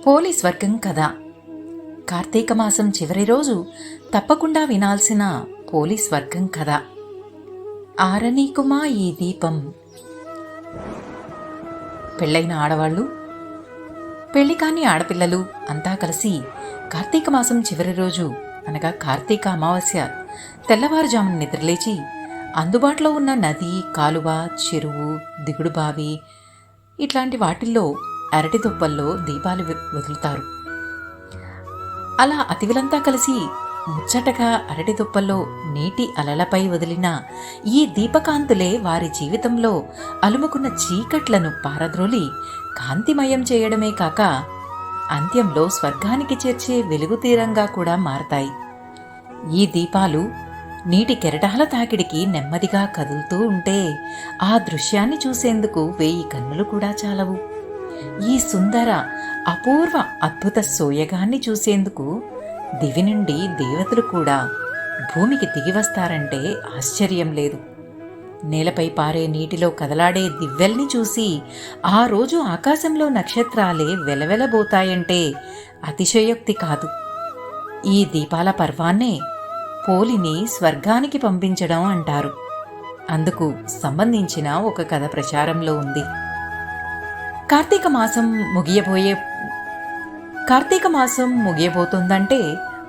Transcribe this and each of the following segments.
Police వర్గం కథ. కార్తీక మాసం చివరి రోజు తప్పకుండా వినాల్సిన పోలీస్ వర్గం కథ. ఆరనీకుమా ఈ దీపం. పెళ్ళైన ఆడవాళ్ళు, పెళ్లి కాని ఆడపిల్లలు అంతా కలిసి కార్తీక మాసం చివరి రోజు అనగా కార్తీక అమావాస్య తెల్లవారుజామున నిద్రలేచి అందుబాటులో ఉన్న నది, కాలువ, చెరువు, దిగుడు బావి ఇట్లాంటి వాటిల్లో అరటి దుప్పల్లో దీపాలు వదులుతారు. అలా అతివులంతా కలిసి ముచ్చటగా అరటి దుప్పల్లో నీటి అలలపై వదిలిన ఈ దీపకాంతులే వారి జీవితంలో అలుముకున్న చీకట్లను పారద్రోలి కాంతిమయం చేయడమే కాక అంత్యంలో స్వర్గానికి చేర్చే వెలుగు తీరంగా కూడా మారతాయి. ఈ దీపాలు నీటి కెరటాల తాకిడికి నెమ్మదిగా కదులుతూ ఉంటే ఆ దృశ్యాన్ని చూసేందుకు 1000 కన్నులు కూడా చాలవు. ఈ సుందర అపూర్వ అద్భుత సోయగాన్ని చూసేందుకు దివి నుండి దేవతలు కూడా భూమికి దిగివస్తారంటే ఆశ్చర్యం లేదు. నేలపై పారే నీటిలో కదలాడే దివ్వెల్ని చూసి ఆ రోజు ఆకాశంలో నక్షత్రాలే వెలవెలబోతాయంటే అతిశయోక్తి కాదు. ఈ దీపాల పర్వాన్నే పోలిని స్వర్గానికి పంపించడం అంటారు. అందుకు సంబంధించిన ఒక కథ ప్రచారంలో ఉంది. కార్తీక మాసం ముగియబోతుందంటే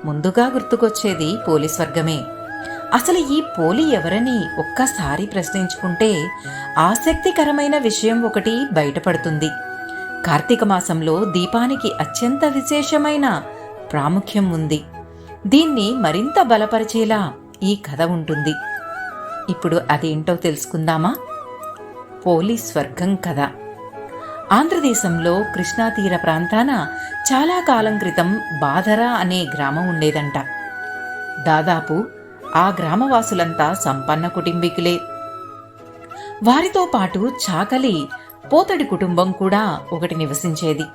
ముందుగా గుర్తుకొచ్చేది పోలీస్ వర్గమే. అసలు ఈ పోలి ఎవరని ఒక్కసారి ప్రశ్నించుకుంటే ఆసక్తికరమైన విషయం ఒకటి బయటపడుతుంది. కార్తీక మాసంలో దీపానికి అత్యంత విశేషమైన ప్రాముఖ్యం ఉంది. దీన్ని మరింత బలపరిచేలా ఈ కథ ఉంటుంది. ఇప్పుడు అదేంటో తెలుసుకుందామా? పోలీస్ వర్గం కథ. ఆంధ్రదేశంలో కృష్ణా తీర ప్రాంతాన చాలా కాలం క్రితం బాదరా అనే గ్రామం ఉండేదంట. దాదాపు ఆ గ్రామవాసులంతా సంపన్న కుటుంబీకులే. వారితో పాటు చాకలి పోతడి కుటుంబం కూడా ఒకటి నివసించేది.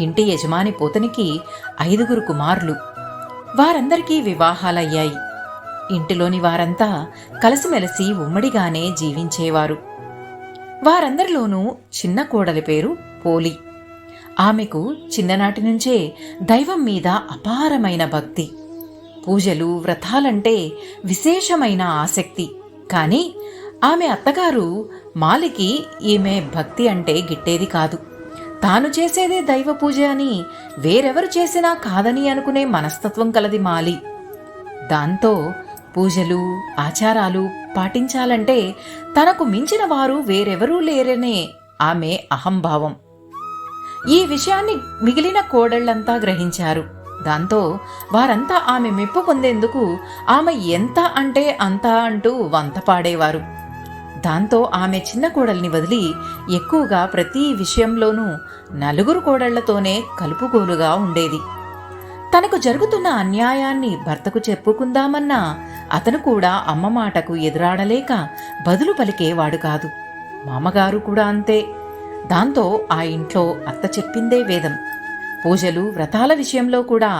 ఇంటి యజమాని పోతనికి 5 కుమారులు. వారందరికీ వివాహాలయ్యాయి. ఇంటిలోని వారంతా కలిసిమెలిసి ఉమ్మడిగానే జీవించేవారు. వారందరిలోనూ చిన్న కోడలి పేరు పోలి. ఆమెకు చిన్ననాటి నుంచే దైవం మీద అపారమైన భక్తి, పూజలు, వ్రతాలంటే విశేషమైన ఆసక్తి. కాని ఆమె అత్తగారు మాలికి ఈమె భక్తి అంటే గిట్టేది కాదు. తాను చేసేదే దైవ పూజ అని వేరెవరు చేసినా కాదని అనుకునే మనస్తత్వం కలది మాలి. దాంతో పూజలు, ఆచారాలు పాటించాలంటే తనకు మించిన వారు వేరెవరూ లేరనే ఆమె అహంభావం. ఈ విషయాన్ని మిగిలిన కోడళ్లంతా గ్రహించారు. దాంతో వారంతా ఆమె మెప్పు పొందేందుకు ఆమె ఎంత అంటే అంత అంటూ వంత పాడేవారు. దాంతో ఆమె చిన్న కోడల్ని వదిలి ఎక్కువగా ప్రతి విషయంలోనూ 4 కోడళ్లతోనే కలుపుగోలుగా ఉండేది. తనకు జరుగుతున్న అన్యాయాన్ని భర్తకు చెప్పుకుందామన్నా అతను కూడా అమ్మ మాటకు ఎదురాడలేక బదులు పలికేవాడు కాదు. మామగారు కూడా అంతే. దాంతో ఆ ఇంట్లో అత్త చెప్పిందే వేదం. పూజలు, వ్రతాల విషయంలో కూడా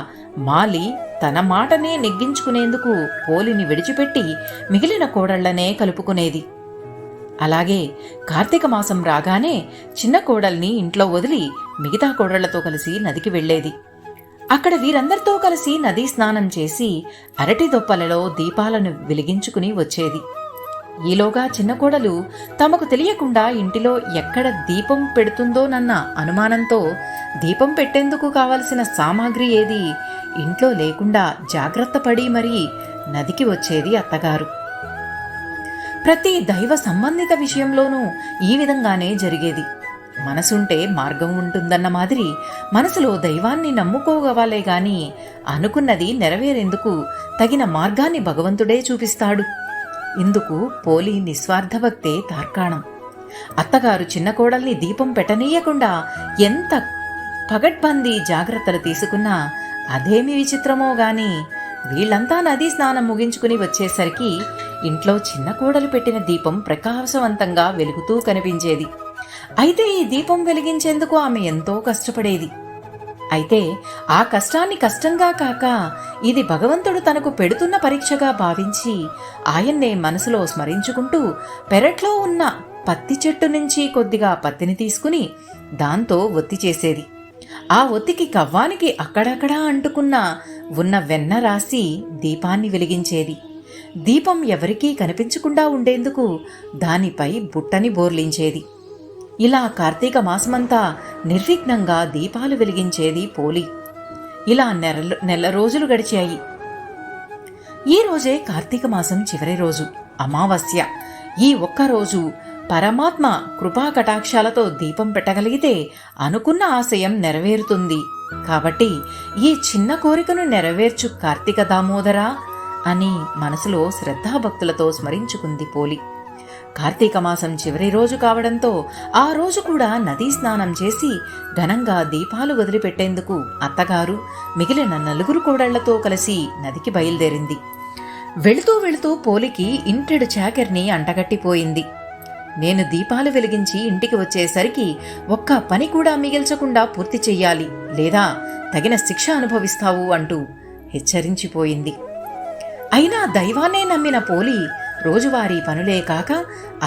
మాలి తన మాటనే నెగ్గించుకునేందుకు పోలిని విడిచిపెట్టి మిగిలిన కోడళ్లనే కలుపుకునేది. అలాగే కార్తీక మాసం రాగానే చిన్న కోడల్ని ఇంట్లో వదిలి మిగతా కోడళ్లతో కలిసి నదికి వెళ్లేది. అక్కడ వీరందరితో కలిసి నదీ స్నానం చేసి అరటి దొప్పలలో దీపాలను వెలిగించుకుని వచ్చేది. ఈలోగా చిన్న కోడలు తమకు తెలియకుండా ఇంటిలో ఎక్కడ దీపం పెడుతుందోనన్న అనుమానంతో దీపం పెట్టేందుకు కావలసిన సామాగ్రి ఏది ఇంట్లో లేకుండా జాగ్రత్త పడి మరీ నదికి వచ్చేది అత్తగారు. ప్రతి దైవ సంబంధిత విషయంలోనూ ఈ విధంగానే జరిగేది. మనసుంటే మార్గం ఉంటుందన్న మాదిరి మనసులో దైవాన్ని నమ్ముకోగవాలే గాని అనుకున్నది నెరవేరేందుకు తగిన మార్గాన్ని భగవంతుడే చూపిస్తాడు. ఇందుకు పోలి నిస్వార్థ భక్తే తార్కాణం. అత్తగారు చిన్న కోడల్ని దీపం పెట్టనీయకుండా ఎంత పగడ్బందీ జాగ్రత్తలు తీసుకున్నా అదేమి విచిత్రమో గాని వీళ్లంతా నదీ స్నానం ముగించుకుని వచ్చేసరికి ఇంట్లో చిన్న కోడలు పెట్టిన దీపం ప్రకాశవంతంగా వెలుగుతూ కనిపించేది. అయితే ఈ దీపం వెలిగించేందుకు ఆమె ఎంతో కష్టపడేది. అయితే ఆ కష్టాన్ని కష్టంగా కాక ఇది భగవంతుడు తనకు పెడుతున్న పరీక్షగా భావించి ఆయన్నే మనసులో స్మరించుకుంటూ పెరట్లో ఉన్న పత్తి చెట్టు నుంచి కొద్దిగా పత్తిని తీసుకుని దాంతో ఒత్తి చేసేది. ఆ ఒత్తికి కవ్వానికి అక్కడక్కడా అంటుకున్న ఉన్న వెన్న రాసి దీపాన్ని వెలిగించేది. దీపం ఎవరికీ కనిపించకుండా ఉండేందుకు దానిపై బుట్టని బోర్లించేది. ఇలా కార్తీక మాసమంతా నిర్విఘ్నంగా దీపాలు వెలిగించేది పోలి. ఇలా నెల రోజులు గడిచాయి. ఈ రోజే కార్తీక మాసం చివరి రోజు, అమావాస్య. ఈ ఒక్కరోజు పరమాత్మ కృపా కటాక్షాలతో దీపం పెట్టగలిగితే అనుకున్న ఆశయం నెరవేరుతుంది. కాబట్టి ఈ చిన్న కోరికను నెరవేర్చు కార్తీక దామోదరా అని మనసులో శ్రద్ధాభక్తులతో స్మరించుకుంది పోలి. కార్తీక మాసం చివరి రోజు కావడంతో ఆ రోజు కూడా నదీ స్నానం చేసి ఘనంగా దీపాలు వదిలిపెట్టేందుకు అత్తగారు మిగిలిన 4 కోడళ్లతో కలిసి నదికి బయలుదేరింది. వెళుతూ వెళుతూ పోలికి ఇంటెడు చాకర్ని అంటగట్టిపోయింది. నేను దీపాలు వెలిగించి ఇంటికి వచ్చేసరికి ఒక్క పని కూడా మిగిల్చకుండా పూర్తి చెయ్యాలి, లేదా తగిన శిక్ష అనుభవిస్తావు అంటూ హెచ్చరించిపోయింది. అయినా దైవాన్నే నమ్మిన పోలి రోజువారీ పనులే కాక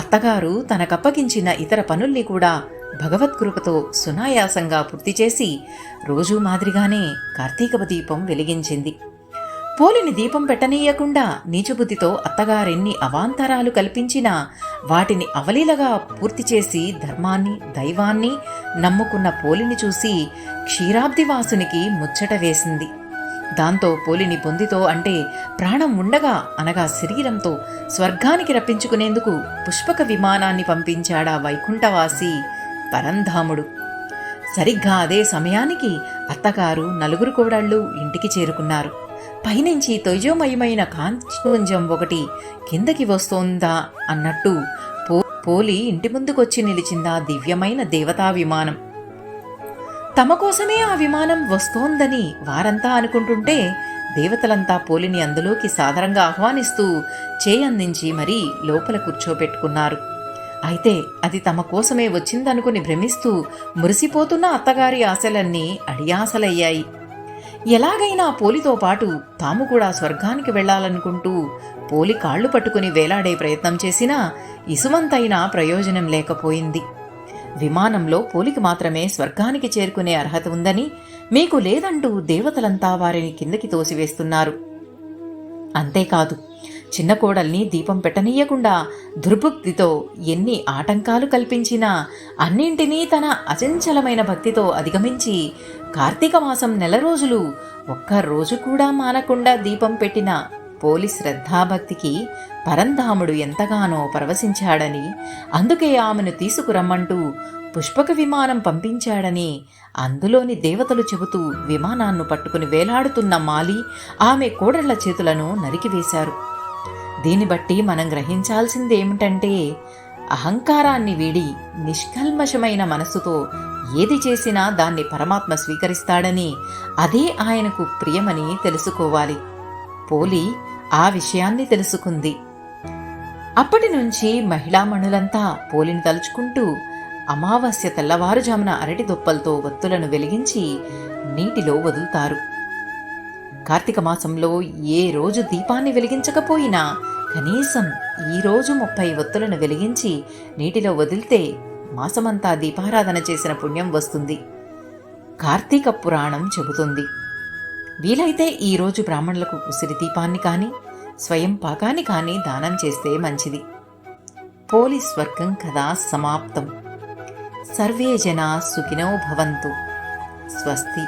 అత్తగారు తనకప్పగించిన ఇతర పనుల్ని కూడా భగవత్కృపతో సునాయాసంగా పూర్తి చేసి రోజూ మాదిరిగానే కార్తీక దీపం వెలిగించింది. పోలిని దీపం పెట్టనీయకుండా నీచబుద్ధితో అత్తగారెన్ని అవాంతరాలు కల్పించినా వాటిని అవలీలగా పూర్తి చేసి ధర్మాన్ని దైవాన్ని నమ్ముకున్న పోలిని చూసి క్షీరాబ్దివాసునికి ముచ్చట వేసింది. దాంతో పోలిని బొందితో అంటే ప్రాణం ఉండగా అనగా శరీరంతో స్వర్గానికి రప్పించుకునేందుకు పుష్పక విమానాన్ని పంపించాడా వైకుంఠవాసి పరంధాముడు. సరిగ్గా అదే సమయానికి అత్తగారు 4 కోడళ్ళు ఇంటికి చేరుకున్నారు. పైనుంచి తొయ్యోమయమైన కాంతిపుంజం ఒకటి కిందకి వస్తోందా అన్నట్టు పోలి ఇంటి ముందుకొచ్చి నిలిచిందా దివ్యమైన దేవతా విమానం. తమ కోసమే ఆ విమానం వస్తోందని వారంతా అనుకుంటుంటే దేవతలంతా పోలిని అందులోకి సాదరంగా ఆహ్వానిస్తూ చేయందించి మరీ లోపల కూర్చోపెట్టుకున్నారు. అయితే అది తమ కోసమే వచ్చిందనుకుని భ్రమిస్తూ మురిసిపోతున్న అత్తగారి ఆశలన్నీ అడియాసలయ్యాయి. ఎలాగైనా పోలితో పాటు తాము కూడా స్వర్గానికి వెళ్లాలనుకుంటూ పోలి కాళ్లు పట్టుకుని వేలాడే ప్రయత్నం చేసినా ఇసుమంతైనా ప్రయోజనం లేకపోయింది. విమానంలో పోలికి మాత్రమే స్వర్గానికి చేరుకునే అర్హత ఉందని, మీకు లేదంటూ దేవతలంతా వారిని కిందకి తోసివేస్తున్నారు. అంతేకాదు, చిన్న కోడల్ని దీపం పెట్టనీయకుండా దుర్భుక్తితో ఎన్ని ఆటంకాలు కల్పించినా అన్నింటినీ తన అచంచలమైన భక్తితో అధిగమించి కార్తీక మాసం 4 రోజులు ఒక్కరోజు కూడా మానకుండా దీపం పెట్టిన పోలి శ్రద్ధాభక్తికి పరంధాముడు ఎంతగానో పరవశించాడని, అందుకే ఆమెను తీసుకురమ్మంటూ పుష్పక విమానం పంపించాడని అందులోని దేవతలు చెబుతూ విమానాన్ని పట్టుకుని వేలాడుతున్న మాలి ఆమె కోడళ్ల చేతులను నరికివేశారు. దీన్ని బట్టి మనం గ్రహించాల్సిందేమిటంటే అహంకారాన్ని వీడి నిష్కల్మషమైన మనస్సుతో ఏది చేసినా దాన్ని పరమాత్మ స్వీకరిస్తాడని, అదే ఆయనకు ప్రియమని తెలుసుకోవాలి. పోలి ఆ విషయాన్ని తెలుసుకుంది. అప్పటి నుంచి మహిళామణులంతా పోలిని తలుచుకుంటూ అమావాస్య తెల్లవారుజామున అరటి దుప్పలతో ఒత్తులను వెలిగించి నీటిలో వదులుతారు. కార్తీక మాసంలో ఏ రోజు దీపాన్ని వెలిగించకపోయినా కనీసం ఈ రోజు 30 ఒత్తులను వెలిగించి నీటిలో వదిలితే మాసమంతా దీపారాధన చేసిన పుణ్యం వస్తుంది. కార్తీక పురాణం చెబుతుంది. వీలైతే ఈరోజు బ్రాహ్మణులకు ఉసిరి దీపాన్ని కానీ స్వయం పాకాన్ని కానీ దానం చేస్తే మంచిది. పోలి స్వర్గం కథా సమాప్తం. సర్వే జనా సుఖినో భవంతు. స్వస్తి.